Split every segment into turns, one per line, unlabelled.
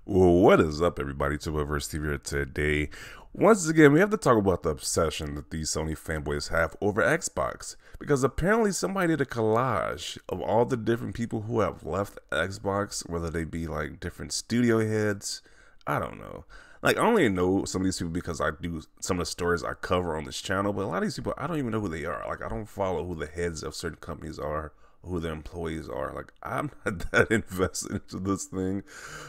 Well, what is up, everybody? Twitterverse TV here today. Once again, we have to talk about the obsession that these Sony fanboys have over Xbox. Because apparently somebody did a collage of all the different people who have left Xbox, whether they be like different studio heads. I don't know. Like, I only know some of these people because I do some of the stories I cover on this channel, but a lot of these people, I don't even know who they are. Like, I don't follow who the heads of certain companies are, who their employees are. Like, I'm not that invested into this thing.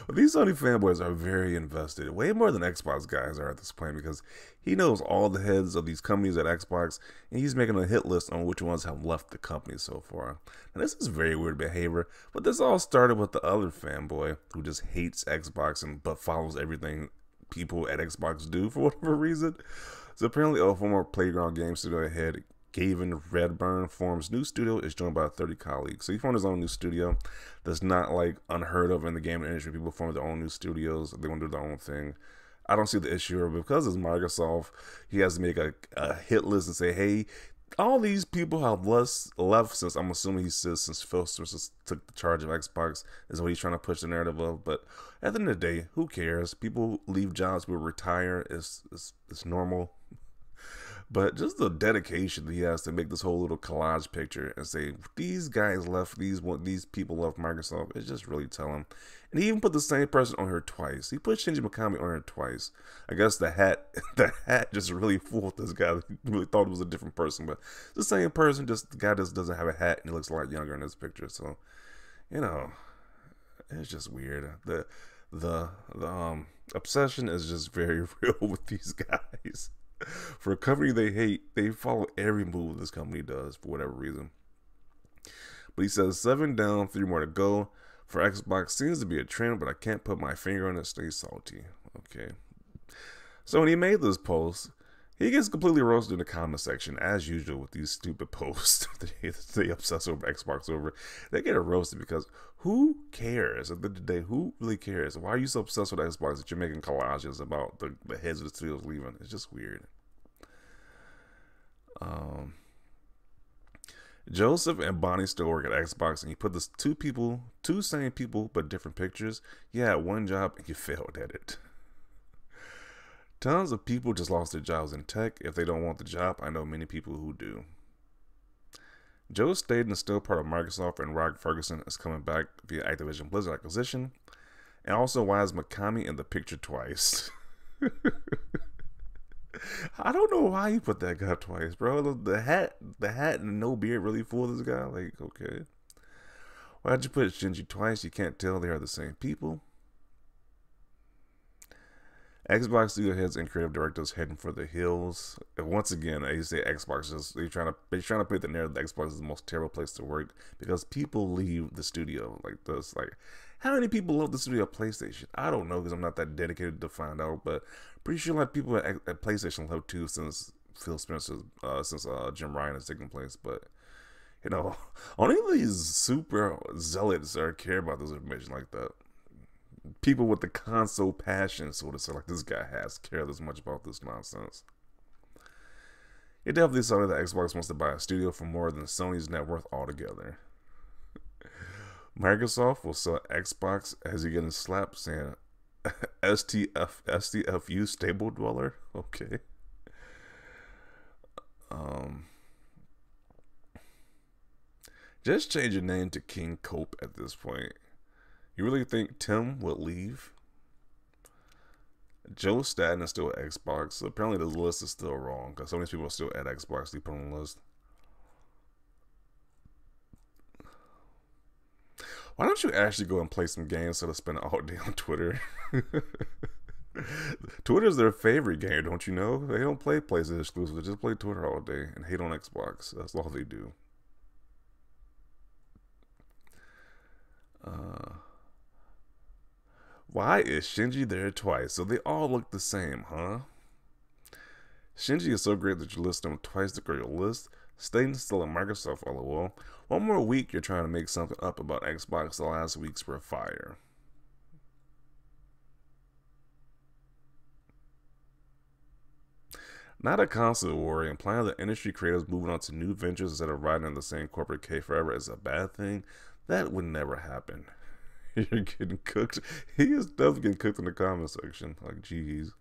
But these Sony fanboys are very invested, way more than Xbox guys are at this point, because he knows all the heads of these companies at Xbox, and he's making a hit list on which ones have left the company so far. And this is very weird behavior, but this all started with the other fanboy who just hates Xbox but follows everything people at Xbox do for whatever reason. So apparently a former Playground Game Studio head, Gavin Redburn, forms new studio, is joined by 30 colleagues. So he formed his own new studio. That's not like unheard of in the gaming industry. People form their own new studios. They want to do their own thing. I don't see the issue, but because it's Microsoft, he has to make a hit list and say, hey, all these people have left since, I'm assuming he says, since Phil Spencer took the charge of Xbox, is what he's trying to push the narrative of. But at the end of the day, who cares? People leave jobs, people retire. It's normal. But just the dedication that he has to make this whole little collage picture and say these guys left, these people left Microsoft, it's just really telling. And he even put the same person on here twice. He put Shinji Mikami on here twice. I guess the hat the hat just really fooled this guy. He really thought it was a different person, but it's the same person. Just the guy just doesn't have a hat and he looks a lot younger in this picture. So, you know, it's just weird. The obsession is just very real with these guys. For a company they hate, they follow every move this company does for whatever reason. But he says 7 down, 3 more to go. For Xbox seems to be a trend, but I can't put my finger on it. Stay salty. Okay. So when he made this post, he gets completely roasted in the comment section, as usual with these stupid posts they obsess over Xbox over. They get roasted because who cares? At the end of the day, who really cares? Why are you so obsessed with Xbox that you're making collages about the heads of the studios leaving? It's just weird. Joseph and Bonnie still work at Xbox, and you put this two same people, but different pictures. You had one job and you failed at it. Tons of people just lost their jobs in tech. If they don't want the job, I know many people who do. Joe Staten is still part of Microsoft, and Rod Ferguson is coming back via Activision Blizzard acquisition. And also, why is Mikami in the picture twice? I don't know why you put that guy twice, bro. The hat and no beard really fool this guy. Like, okay, why'd you put Shinji twice? You can't tell they are the same people. Xbox studio heads and creative directors heading for the hills. And once again, I say Xbox they're trying to put the narrative that Xbox is the most terrible place to work because people leave the studio like this. Like, how many people love the studio at PlayStation? I don't know because I'm not that dedicated to find out, but pretty sure like people at PlayStation love too since Phil Spencer, since Jim Ryan has taken place. But you know, only these super zealots are care about this information like that. People with the console passion, sort of say, like this guy has, care this much about this nonsense. It definitely sounded that Xbox wants to buy a studio for more than Sony's net worth altogether. Microsoft will sell Xbox as he getting slapped saying STFU stable dweller. Okay. Just change your name to King Cope at this point. You really think Tim would leave? Joe Staten is still at Xbox, so apparently the list is still wrong because so many people are still at Xbox. They put on the list. Why don't you actually go and play some games instead of spending all day on Twitter? Twitter's their favorite game, don't you know? They don't play PlayStation exclusive. They just play Twitter all day and hate on Xbox. That's all they do. Why is Shinji there twice? So they all look the same, huh? Shinji is so great that you list him twice to grow your list. Staten's still at Microsoft, lol. One more week you're trying to make something up about Xbox. The last weeks were fire. Not a constant worry, implying that industry creators moving on to new ventures instead of riding in the same corporate cave forever is a bad thing. That would never happen. You're getting cooked. He is definitely getting cooked in the comment section. Like, jeez.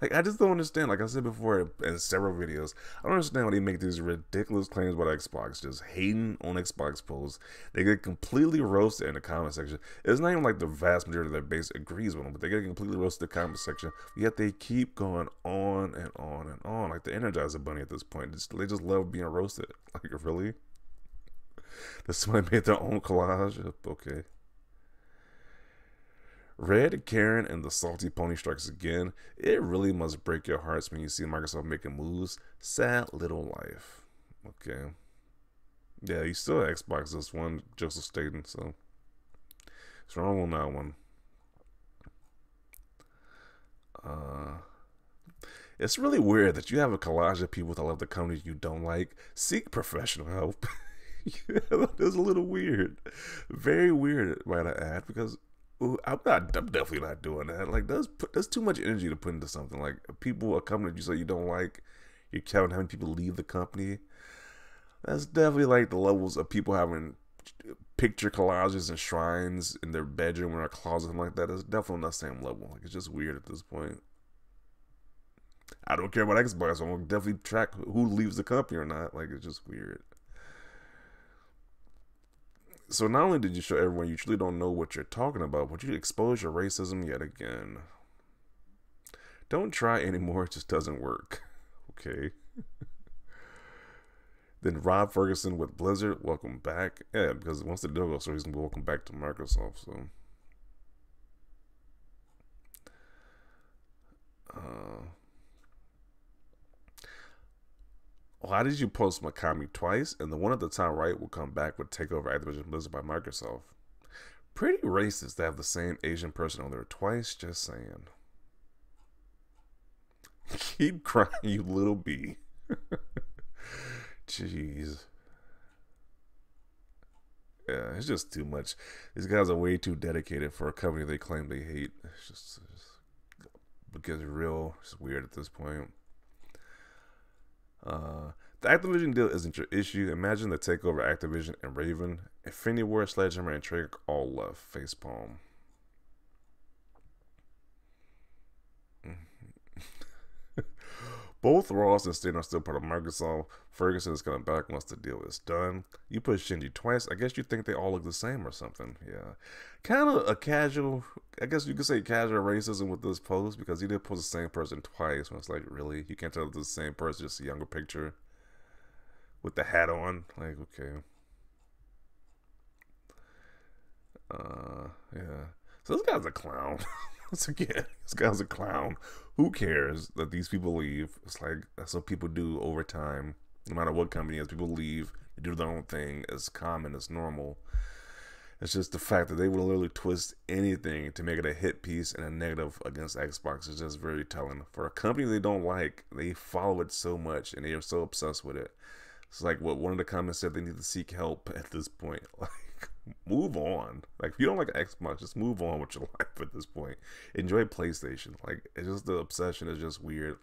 Like, I just don't understand. Like I said before in several videos, I don't understand why they make these ridiculous claims about Xbox, just hating on Xbox posts. They get completely roasted in the comment section. It's not even like the vast majority of their base agrees with them, but they get completely roasted in the comment section. Yet they keep going on and on and on, like the Energizer Bunny at this point. They just love being roasted. Like, really? Does somebody made their own collage? Okay. Red, Karen, and the Salty Pony strikes again. It really must break your hearts when you see Microsoft making moves. Sad little life. Okay. Yeah, he's still at Xbox. This one, Joseph Staten, so it's wrong on that one. It's really weird that you have a collage of people that love the company you don't like. Seek professional help. Yeah, that's a little weird. Very weird, might I add, because I'm definitely not doing that. Like, that's too much energy to put into something. Like, a company that you say you don't like, you're counting how many people leave the company. That's definitely like the levels of people having picture collages and shrines in their bedroom or a closet, something like that. It's definitely on that same level. Like, it's just weird at this point. I don't care about Xbox. I'm gonna definitely track who leaves the company or not. Like, it's just weird. So not only did you show everyone you truly don't know what you're talking about, but you expose your racism yet again. Don't try anymore, it just doesn't work. Okay. Then Rob Ferguson with Blizzard, welcome back. Yeah, because once the deal goes through, he's going to be welcome back to Microsoft, so. Why did you post Mikami twice? And the one at the top right will come back with Takeover Activision Blizzard by Microsoft. Pretty racist to have the same Asian person on there twice, just saying. Keep crying, you little bee. Jeez. Yeah, it's just too much. These guys are way too dedicated for a company they claim they hate. It's just it gets real. It's weird at this point. The Activision deal isn't your issue. Imagine the takeover Activision and Raven. Infinity War, Sledgehammer, and Treyarch all left. Facepalm. Both Ross and Stan are still part of Microsoft. Ferguson is coming back once the deal is done. You put Shinji twice. I guess you think they all look the same or something. Yeah. Kind of a casual, I guess you could say casual racism with this post, because he did post the same person twice. When it's like, really? You can't tell it's the same person, just a younger picture with the hat on. Like, okay. Yeah. So this guy's a clown. Once again, this guy's a clown. Who cares that these people leave? It's like, that's what people do over time. No matter what company is, people leave. They do their own thing. It's common. It's normal. It's just the fact that they will literally twist anything to make it a hit piece and a negative against Xbox is just very telling. For a company they don't like, they follow it so much and they are so obsessed with it. It's like what one of the comments said, they need to seek help at this point. Like, move on. Like, if you don't like Xbox, just move on with your life at this point. Enjoy PlayStation. Like, it's just, the obsession is just weird.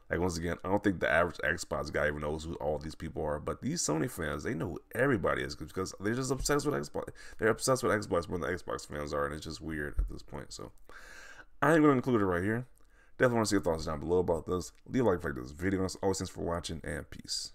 Like, once again, I don't think the average Xbox guy even knows who all these people are. But these Sony fans, they know who everybody is, because they're just obsessed with Xbox. They're obsessed with Xbox more than the Xbox fans are, and it's just weird at this point. So, I ain't going to include it right here. Definitely want to see your thoughts down below about this. Leave a like for this video. Always, thanks for watching, and peace.